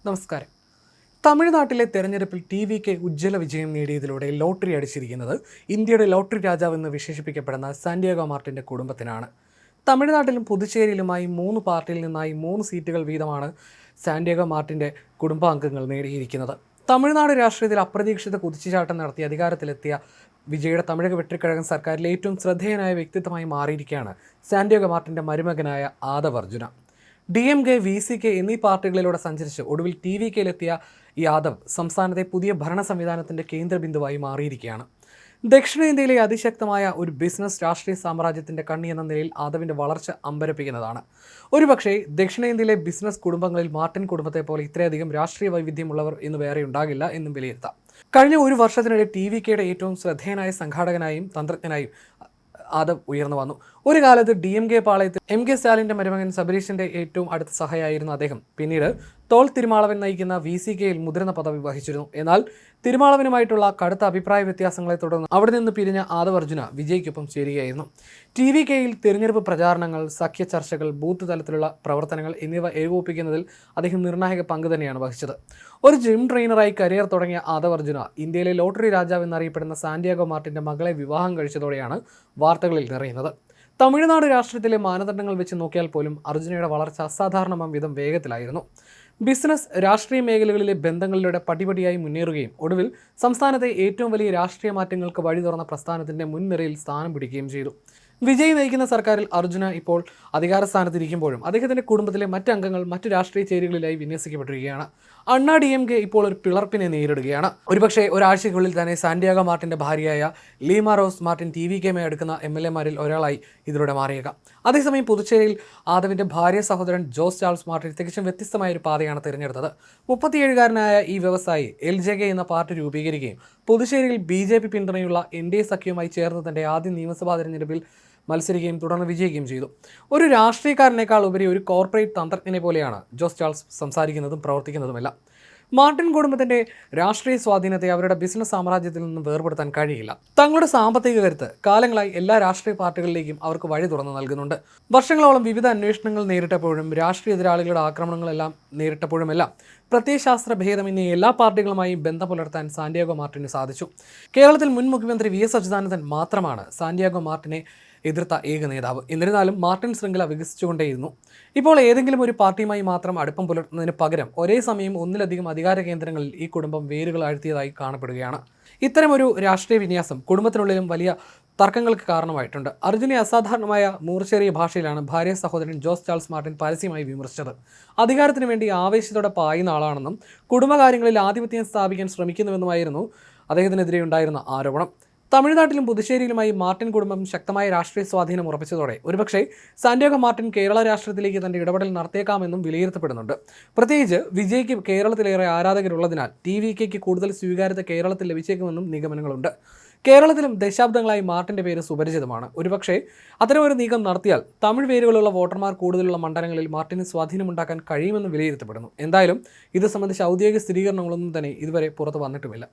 നമസ്കാരം. തമിഴ്നാട്ടിലെ തെരഞ്ഞെടുപ്പിൽ ടി.വി.കെ ഉജ്ജ്വല വിജയം നേടിയതിലൂടെ ലോട്ടറി അടിച്ചിരിക്കുന്നത് ഇന്ത്യയുടെ ലോട്ടറി രാജാവ് എന്ന് വിശേഷിപ്പിക്കപ്പെടുന്ന സാന്റിയാഗോ മാർട്ടിൻ്റെ കുടുംബത്തിനാണ്. തമിഴ്നാട്ടിലും പുതുച്ചേരിയിലുമായി 3 പാർട്ടിയിൽ നിന്നായി 3 സീറ്റുകൾ വീതമാണ് സാന്റിയാഗോ മാർട്ടിൻ്റെ കുടുംബാംഗങ്ങൾ നേടിയിരിക്കുന്നത്. തമിഴ്നാട് രാഷ്ട്രീയത്തിൽ അപ്രതീക്ഷിത കുതിച്ചുചാട്ടം നടത്തി അധികാരത്തിലെത്തിയ വിജയുടെ തമിഴക വെട്ടിക്കഴകൻ സർക്കാരിലെ ഏറ്റവും ശ്രദ്ധേയനായ വ്യക്തിത്വമായി മാറിയിരിക്കുകയാണ് സാന്റിയാഗോ മാർട്ടിൻ്റെ മരുമകനായ ആദവ് അർജുന. DMK, VCK എന്നീ പാർട്ടികളിലൂടെ സഞ്ചരിച്ച് ഒടുവിൽ ടി.വി.കെയിലെത്തിയ യാദവ് സംസ്ഥാനത്തെ പുതിയ ഭരണ സംവിധാനത്തിൻ്റെ കേന്ദ്രബിന്ദുവായി മാറിയിരിക്കുകയാണ്. ദക്ഷിണേന്ത്യയിലെ അതിശക്തമായ ഒരു ബിസിനസ് രാഷ്ട്രീയ സാമ്രാജ്യത്തിൻ്റെ കണ്ണി എന്ന നിലയിൽ ആദവിൻ്റെ വളർച്ച അമ്പരപ്പിക്കുന്നതാണ്. ഒരുപക്ഷേ ദക്ഷിണേന്ത്യയിലെ ബിസിനസ് കുടുംബങ്ങളിൽ മാർട്ടിൻ കുടുംബത്തെ പോലെ ഇത്രയധികം രാഷ്ട്രീയ വൈവിധ്യമുള്ളവർ ഇന്ന് വേറെ ഉണ്ടാകില്ല എന്നും വിലയിരുത്താം. കഴിഞ്ഞ ഒരു വർഷത്തിനിടെ ടി.വി.കെയുടെ ഏറ്റവും ശ്രദ്ധേയനായ സംഘാടകനായും തന്ത്രജ്ഞനായും ആദവ് ഉയർന്നു വന്നു. ഒരു കാലത്ത് DMK പാളയത്തിൽ MK സ്റ്റാലിൻ്റെ മരുമകൻ സബരീഷിൻ്റെ ഏറ്റവും അടുത്ത സഹായിയായിരുന്നു അദ്ദേഹം. പിന്നീട് തോൾ തിരുമാളവൻ നയിക്കുന്ന VCKയിൽ മുതിർന്ന പദവി വഹിച്ചിരുന്നു. എന്നാൽ തിരുമാളവനുമായിട്ടുള്ള കടുത്ത അഭിപ്രായ വ്യത്യാസങ്ങളെ തുടർന്ന് അവിടെ നിന്ന് പിരിഞ്ഞ ആദവ് അർജുന വിജയ്ക്കൊപ്പം ചേരുകയായിരുന്നു. ടി.വി.കെയിൽ തിരഞ്ഞെടുപ്പ് പ്രചാരണങ്ങൾ, സഖ്യ ചർച്ചകൾ, ബൂത്ത് തലത്തിലുള്ള പ്രവർത്തനങ്ങൾ എന്നിവ ഏകോപിപ്പിക്കുന്നതിൽ അദ്ദേഹം നിർണായക പങ്ക് തന്നെയാണ് വഹിച്ചത്. ഒരു ജിം ട്രെയിനറായി കരിയർ തുടങ്ങിയ ആദവ് അർജുന ഇന്ത്യയിലെ ലോട്ടറി രാജാവ് എന്നറിയപ്പെടുന്ന സാന്റിയാഗോ മാർട്ടിൻ്റെ മകളെ വിവാഹം കഴിച്ചതോടെയാണ് വാർത്തകളിൽ നിറയുന്നത്. തമിഴ്നാട് രാഷ്ട്രീയത്തിലെ മാനദണ്ഡങ്ങൾ വെച്ച് നോക്കിയാൽ പോലും അർജുനയുടെ വളർച്ച അസാധാരണമാം വിധം വേഗത്തിലായിരുന്നു. ബിസിനസ്, രാഷ്ട്രീയ മേഖലകളിലെ ബന്ധങ്ങളിലൂടെ പടിപടിയായി മുന്നേറുകയും ഒടുവിൽ സംസ്ഥാനത്തെ ഏറ്റവും വലിയ രാഷ്ട്രീയ മാറ്റങ്ങൾക്ക് വഴി തുറന്ന പ്രസ്ഥാനത്തിൻ്റെ മുൻനിരയിൽ സ്ഥാനം പിടിക്കുകയും ചെയ്തു. വിജയ് നയിക്കുന്ന സർക്കാരിൽ അർജുന ഇപ്പോൾ അധികാരസ്ഥാനത്തിരിക്കുമ്പോഴും അദ്ദേഹത്തിൻ്റെ കുടുംബത്തിലെ മറ്റംഗങ്ങൾ മറ്റു രാഷ്ട്രീയ ചേരികളിലായി വിന്യസിക്കപ്പെട്ടിരിക്കുകയാണ്. അണ്ണാ DMK ഇപ്പോൾ ഒരു പിളർപ്പിനെ നേരിടുകയാണ്. ഒരുപക്ഷെ ഒരാഴ്ചയ്ക്കുള്ളിൽ തന്നെ സാന്റിയാഗോ മാർട്ടിൻ്റെ ഭാര്യയായ ലീമ റോസ് മാർട്ടിൻ ടി.വി.കെയുമായി അടുക്കുന്ന MLA-മാരിൽ ഒരാളായി ഇതിലൂടെ മാറിയേക്കാം. അതേസമയം പുതുച്ചേരിയിൽ ആദവിൻ്റെ ഭാര്യ സഹോദരൻ ജോസ് ചാൾസ് മാർട്ടിൻ തികച്ചും വ്യത്യസ്തമായ ഒരു പാതയാണ് തിരഞ്ഞെടുത്തത്. 37-കാരനായ ഈ വ്യവസായി LJK എന്ന പാർട്ടി രൂപീകരിക്കുകയും പുതുച്ചേരിയിൽ BJP പിന്തുണയുള്ള NDA സഖ്യവുമായി ചേർന്ന് തൻ്റെ ആദ്യ നിയമസഭാ തെരഞ്ഞെടുപ്പിൽ മത്സരിക്കുകയും തുടർന്ന് വിജയിക്കുകയും ചെയ്തു. ഒരു രാഷ്ട്രീയക്കാരനേക്കാൾ ഉപരി ഒരു കോർപ്പറേറ്റ് തന്ത്രജ്ഞനെ പോലെയാണ് ജോസ് ചാൾസ് സംസാരിക്കുന്നതും പ്രവർത്തിക്കുന്നതുമെല്ലാം. മാർട്ടിൻ കുടുംബത്തിൻ്റെ രാഷ്ട്രീയ സ്വാധീനത്തെ അവരുടെ ബിസിനസ് സാമ്രാജ്യത്തിൽ നിന്നും വേർപെടുത്താൻ കഴിയില്ല. തങ്ങളുടെ സാമ്പത്തിക കരുത്ത് കാലങ്ങളായി എല്ലാ രാഷ്ട്രീയ പാർട്ടികളിലേക്കും അവർക്ക് വഴി തുറന്നു നൽകുന്നുണ്ട്. വർഷങ്ങളോളം വിവിധ അന്വേഷണങ്ങൾ നേരിട്ടപ്പോഴും രാഷ്ട്രീയ എതിരാളികളുടെ ആക്രമണങ്ങളെല്ലാം നേരിട്ടപ്പോഴുമെല്ലാം പ്രത്യയശാസ്ത്ര ഭേദമെന്നീ എല്ലാ പാർട്ടികളുമായും ബന്ധം പുലർത്താൻ സാന്റിയാഗോ മാർട്ടിന് സാധിച്ചു. കേരളത്തിൽ മുൻ മുഖ്യമന്ത്രി VS അച്യുതാനന്ദൻ മാത്രമാണ് സാന്റിയാഗോ മാർട്ടിനെ എതിർത്ത ഏക നേതാവ്. എന്നിരുന്നാലും മാർട്ടിൻ ശൃംഖല വികസിച്ചുകൊണ്ടേയിരുന്നു. ഇപ്പോൾ ഏതെങ്കിലും ഒരു പാർട്ടിയുമായി മാത്രം അടുപ്പം പുലർത്തുന്നതിന് പകരം ഒരേ സമയം ഒന്നിലധികം അധികാര കേന്ദ്രങ്ങളിൽ ഈ കുടുംബം വേരുകൾ ആഴ്ത്തിയതായി കാണപ്പെടുകയാണ്. ഇത്തരമൊരു രാഷ്ട്രീയ വിന്യാസം കുടുംബത്തിനുള്ളിലും വലിയ തർക്കങ്ങൾക്ക് കാരണമായിട്ടുണ്ട്. അർജുനെ അസാധാരണമായ മൂർച്ചേറിയ ഭാഷയിലാണ് ഭാര്യ സഹോദരൻ ജോസ് ചാൾസ് മാർട്ടിൻ പരസ്യമായി വിമർശിച്ചത്. അധികാരത്തിന് വേണ്ടി ആവേശത്തോടെ പായുന്ന ആളാണെന്നും കുടുംബകാര്യങ്ങളിൽ ആധിപത്യം സ്ഥാപിക്കാൻ ശ്രമിക്കുന്നുവെന്നുമായിരുന്നു അദ്ദേഹത്തിനെതിരെ ഉണ്ടായിരുന്ന ആരോപണം. തമിഴ്നാട്ടിലും പുതുച്ചേരിയിലുമായി മാർട്ടിൻ കുടുംബം ശക്തമായ രാഷ്ട്രീയ സ്വാധീനം ഉറപ്പിച്ചതോടെ ഒരുപക്ഷെ സാന്റിയാഗോ മാർട്ടിൻ കേരള രാഷ്ട്രീയത്തിലേക്ക് തൻ്റെ ഇടപെടൽ നടത്തിയേക്കാമെന്നും വിലയിരുത്തപ്പെടുന്നുണ്ട്. പ്രത്യേകിച്ച് വിജയ്ക്ക് കേരളത്തിലേറെ ആരാധകരുള്ളതിനാൽ ടി.വി.കെയ്ക്ക് കൂടുതൽ സ്വീകാര്യത കേരളത്തിൽ ലഭിച്ചേക്കുമെന്നും നിഗമനങ്ങളുണ്ട്. കേരളത്തിലും ദശാബ്ദങ്ങളായി മാർട്ടിൻ്റെ പേര് സുപരിചിതമാണ്. ഒരുപക്ഷെ അത്തരമൊരു നീക്കം നടത്തിയാൽ തമിഴ് പേരുകളുള്ള വോട്ടർമാർ കൂടുതലുള്ള മണ്ഡലങ്ങളിൽ മാർട്ടിന് സ്വാധീനമുണ്ടാക്കാൻ കഴിയുമെന്നും വിലയിരുത്തപ്പെടുന്നു. എന്തായാലും ഇത് സംബന്ധിച്ച് ഔദ്യോഗിക സ്ഥിരീകരണങ്ങളൊന്നും തന്നെ ഇതുവരെ പുറത്തു വന്നിട്ടുമില്ല.